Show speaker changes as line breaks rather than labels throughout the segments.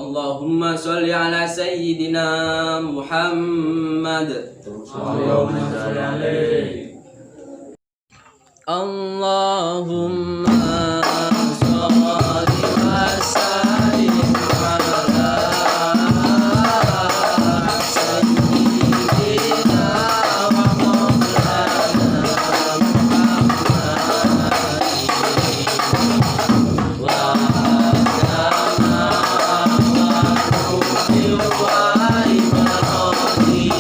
Allahumma sholli ala sayyidina Muhammad.
Allahumma sholli alaihi.
Allahumma sholli wa sallim ala sayyidina wa maulana Muhammadin wa adama wa nubil wa ibrahim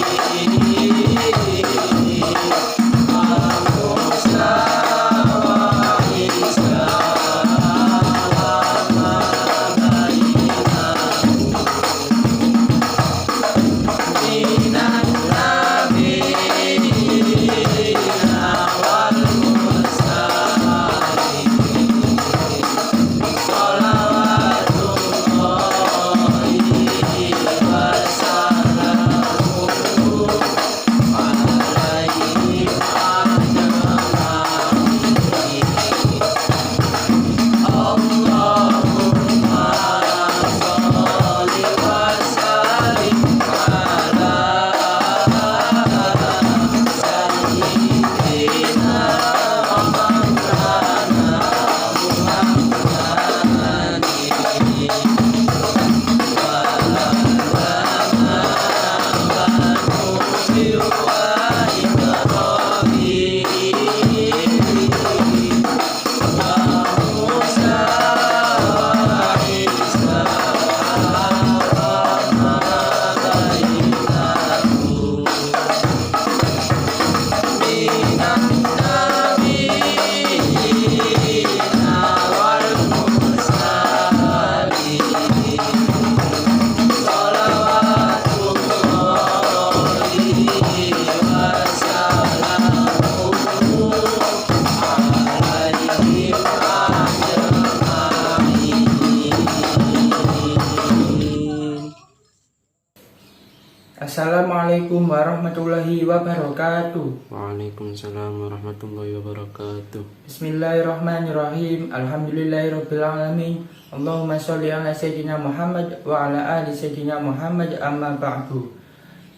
Assalamualaikum warahmatullahi wabarakatuh.
Waalaikumsalam warahmatullahi wabarakatuh.
Bismillahirrahmanirrahim. Alhamdulillahirabbil alamin. Allahumma sholli ala sayyidina Muhammad wa ala ali sayyidina Muhammad, amma ba'du.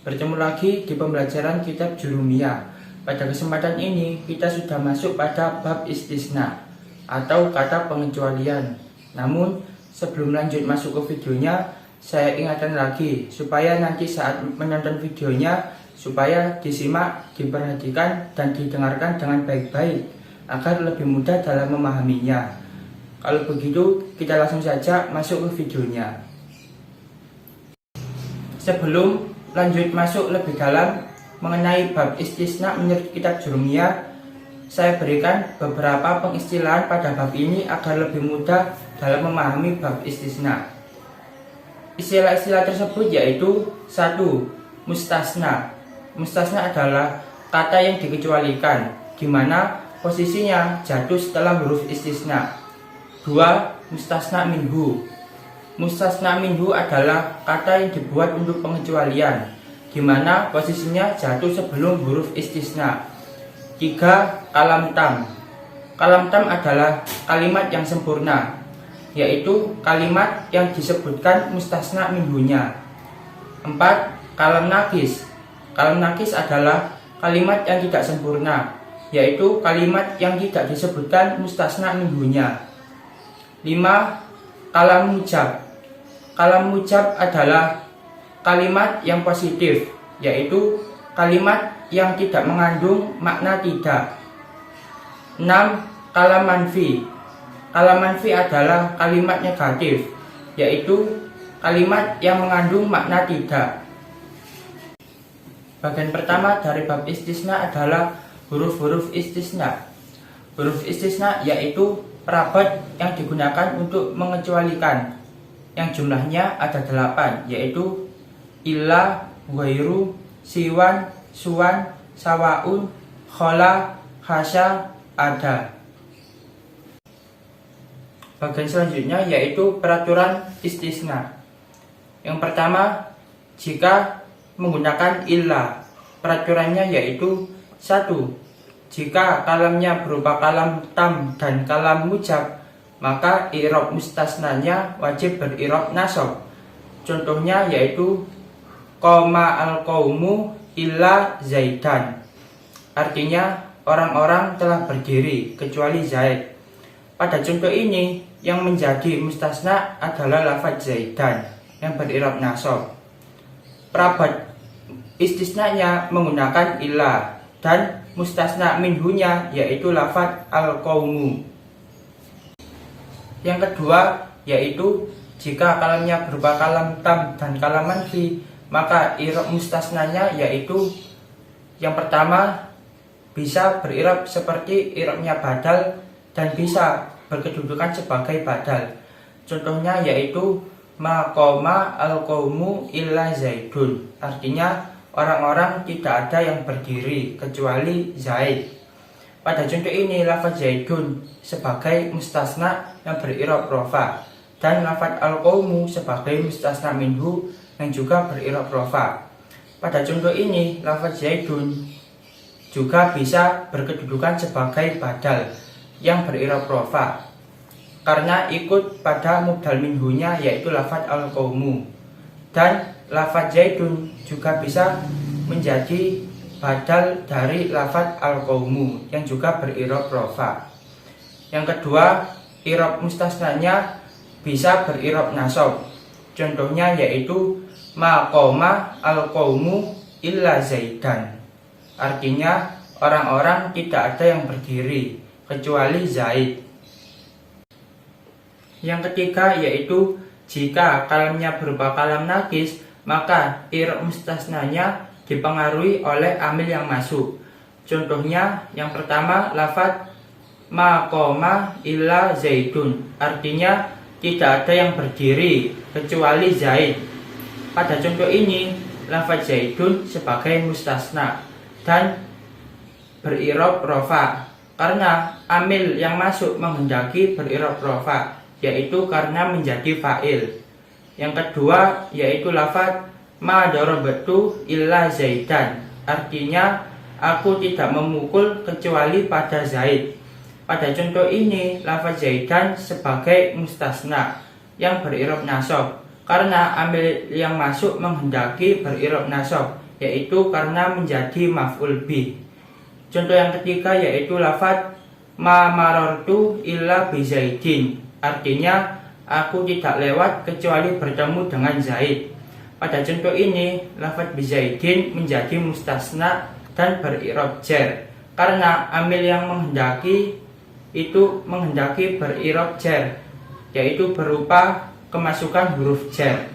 Bertemu lagi di pembelajaran kitab Jurumiyah. Pada kesempatan ini kita sudah masuk pada bab istisna atau kata pengecualian. Namun sebelum lanjut masuk ke videonya, saya ingatkan lagi supaya nanti saat menonton videonya supaya disimak, diperhatikan dan didengarkan dengan baik-baik agar lebih mudah dalam memahaminya. Kalau begitu kita langsung saja masuk ke videonya. Sebelum lanjut masuk lebih dalam mengenai bab istisna menurut kitab Jurumiyah, saya berikan beberapa pengistilahan pada bab ini agar lebih mudah dalam memahami bab istisna. Istilah-istilah tersebut yaitu 1. Mustasna. Mustasna adalah kata yang dikecualikan, di mana posisinya jatuh setelah huruf istisna. 2. Mustasna minhu. Mustasna minhu adalah kata yang dibuat untuk pengecualian, di mana posisinya jatuh sebelum huruf istisna. 3. Kalam tam. Kalam tam adalah kalimat yang sempurna, yaitu kalimat yang disebutkan mustasna minhunya. 4. Kalam nakis. Kalam nakis adalah kalimat yang tidak sempurna, yaitu kalimat yang tidak disebutkan mustasna minhunya. 5. Kalam mujab. Kalam mujab adalah kalimat yang positif, yaitu kalimat yang tidak mengandung makna tidak. 6. Kalam manfi. Kalam manfi adalah kalimat negatif, yaitu kalimat yang mengandung makna tidak. Bagian pertama dari bab istisna adalah huruf-huruf istisna. Huruf istisna yaitu perabat yang digunakan untuk mengecualikan, yang jumlahnya ada 8, yaitu illa, ghairu, siwan, suwan, sawaun, khola, khasya, ada. Bagian selanjutnya yaitu peraturan istisna. Yang pertama, jika menggunakan illa, peraturannya yaitu 1. Jika kalamnya berupa kalam tam dan kalam mujab, maka i'rab mustasnanya wajib beri'rab nasab. Contohnya yaitu qoma al-qaumu illa Zaidan. Artinya orang-orang telah berdiri kecuali Zaid. Pada contoh ini yang menjadi mustasna adalah lafaz Zaidan yang berirob nasab. Perabot istisnanya menggunakan illa dan mustasna minhunya yaitu lafaz al-qaumu. Yang kedua yaitu jika kalamnya berupa kalam tam dan kalam manfi, maka irob mustasnanya yaitu yang pertama bisa berirob seperti irobnya badal dan bisa berkedudukan sebagai badal. Contohnya yaitu maqoma al-qaumu illa Zaidun. Artinya orang-orang tidak ada yang berdiri kecuali Zaid. Pada contoh ini lafaz Zaidun sebagai mustasna yang berirob rofa dan lafaz al-qaumu sebagai mustasna minhu yang juga berirob rofa. Pada contoh ini lafaz Zaidun juga bisa berkedudukan sebagai badal yang berirob rofa karena ikut pada mubdal minhunya yaitu lafaz al-qaumu, dan lafaz Zaidun juga bisa menjadi badal dari lafaz al-qaumu yang juga berirob rofa. Yang kedua, irob mustasnanya bisa berirob nasab. Contohnya yaitu maqoma al-qaumu illa Zaidan. Artinya orang-orang tidak ada yang berdiri kecuali Zaid. Yang ketiga yaitu jika kalamnya berupa kalam nakis, maka irob mustasnanya dipengaruhi oleh amil yang masuk. Contohnya yang pertama lafaz maqoma illa Zaidun. Artinya tidak ada yang berdiri kecuali Zaid. Pada contoh ini lafaz Zaidun sebagai mustasna dan berirob rofa karena amil yang masuk menghendaki berirob rofa, yaitu karena menjadi fa'il. Yang kedua yaitu lafaz ma darabtu illa Zaidan. Artinya aku tidak memukul kecuali pada Zaid. Pada contoh ini lafaz Zaidan sebagai mustasna yang berirob nasab karena amil yang masuk menghendaki berirob nasab, yaitu karena menjadi maf'ul bih. Contoh yang ketiga yaitu lafaz ma marartu illa bi Zaidin. Artinya aku tidak lewat kecuali bertemu dengan Zaid. Pada contoh ini lafaz bi Zaidin menjadi mustasna dan berirob jar karena amil yang menghendaki berirob jar, yaitu berupa kemasukan huruf jar.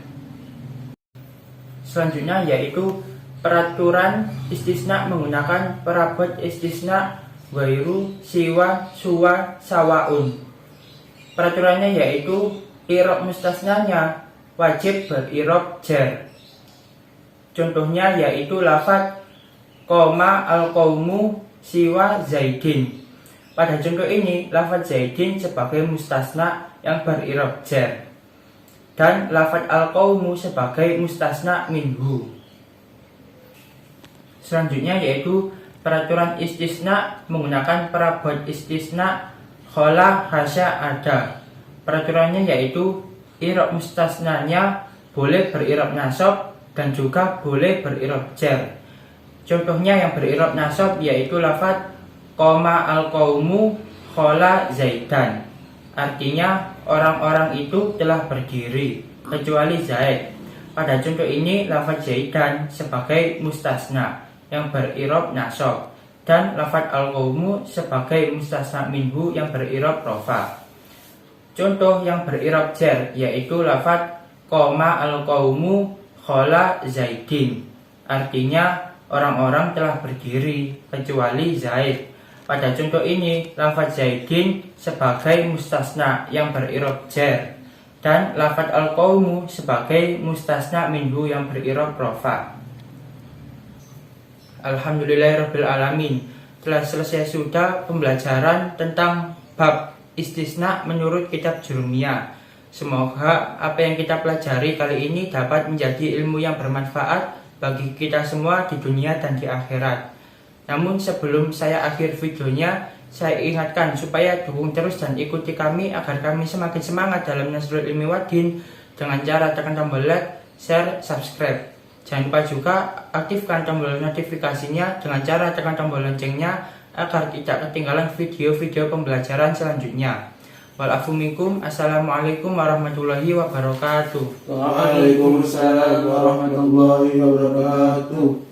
Selanjutnya yaitu peraturan istisna menggunakan perabot istisna ghairu siwa suwa sawaun. Peraturannya yaitu irob mustasnanya wajib berirob jar. Contohnya yaitu lafaz qoma al-qaumu siwa Zaidin. Pada contoh ini lafaz Zaidin sebagai mustasna yang berirob jar dan lafaz al-qaumu sebagai mustasna minhu. Selanjutnya yaitu peraturan istisna menggunakan perabot istisna khala hasya ada. Peraturannya yaitu irob mustasnanya boleh berirob nasab dan juga boleh berirob jar. Contohnya yang berirob nasab yaitu lafaz qoma al-qaumu khala Zaidan. Artinya orang-orang itu telah berdiri kecuali Zaid. Pada contoh ini lafaz Zaidan sebagai mustasna yang berirob nasab dan lafaz al-qaumu sebagai mustasna minhu yang berirob rofa. Contoh yang berirob jar yaitu lafaz qoma al-qaumu khala Zaidin. Artinya orang-orang telah berdiri kecuali Zaid. Pada contoh ini lafaz Zaidin sebagai mustasna yang berirob jar dan lafaz al-qaumu sebagai mustasna minhu yang berirob rofa. Alhamdulillahirabbil alamin. Telah selesai sudah pembelajaran tentang bab istisna menurut kitab Jurumiyah. Semoga apa yang kita pelajari kali ini dapat menjadi ilmu yang bermanfaat bagi kita semua di dunia dan di akhirat. Namun sebelum saya akhir videonya, saya ingatkan supaya dukung terus dan ikuti kami agar kami semakin semangat dalam Nasrul Ilmi Wadin dengan cara tekan tombol like, share, subscribe. Jangan lupa juga aktifkan tombol notifikasinya dengan cara tekan tombol loncengnya agar tidak ketinggalan video-video pembelajaran selanjutnya. Walafu minkum, assalamualaikum warahmatullahi wabarakatuh.
Waalaikumsalam warahmatullahi wabarakatuh.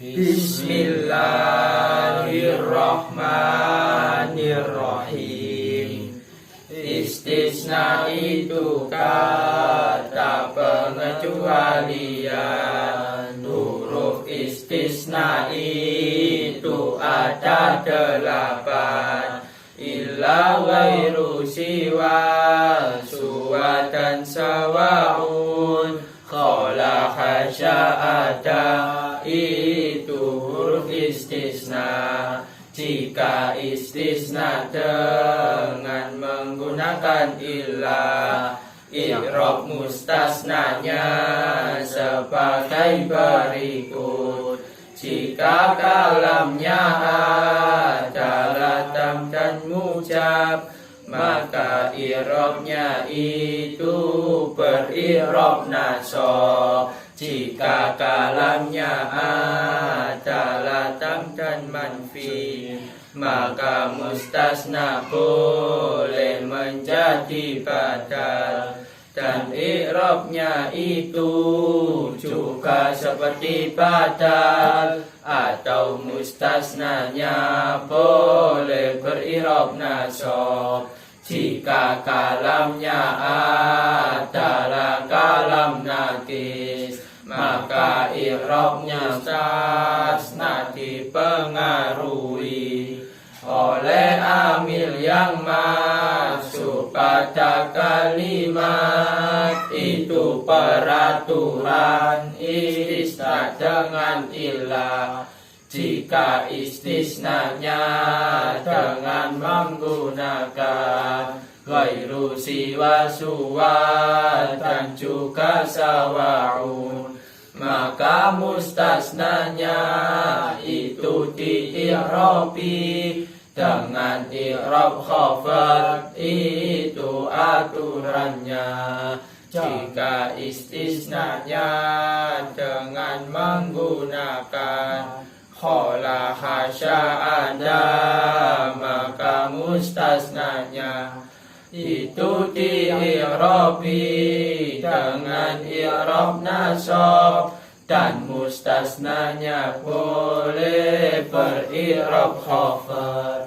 Bismillahirrahmanirrahim. Istisna itu kata pengecualian. Huruf istisna itu ada 8. Illa ghairu siwa, suwa dan sawaun. Khola hasya ada itu huruf istisna. Jika istisna dengan menggunakan illah, i'rab mustasnanya sebagai berikut. Jika kalamnya adalah tam dan mujab, maka i'rabnya itu beri'rab nasab. Jika kalamnya adalah tam dan manfi, maka mustasna boleh menjadi badal. Dan i'rabnya itu juga seperti badal atau mustasnanya boleh beri'rab nasab. Jika kalamnya adalah kalam nakis, maka i'rabnya mustasna dipengaruhi oleh amil yang masuk pada kalimat. Itu peraturan istisna dengan illah. Jika istisnanya dengan menggunakan ghairu siwa, suwa dan juga sawaun, maka mustasnanya itu di'irabi dengan i'rab khafad. Itu aturannya. Jika istisnanya dengan menggunakan khola hasya ada, maka mustasnanya itu di'irabi dengan i'rab nasab, dan mustasnanya boleh beri'rab khafad.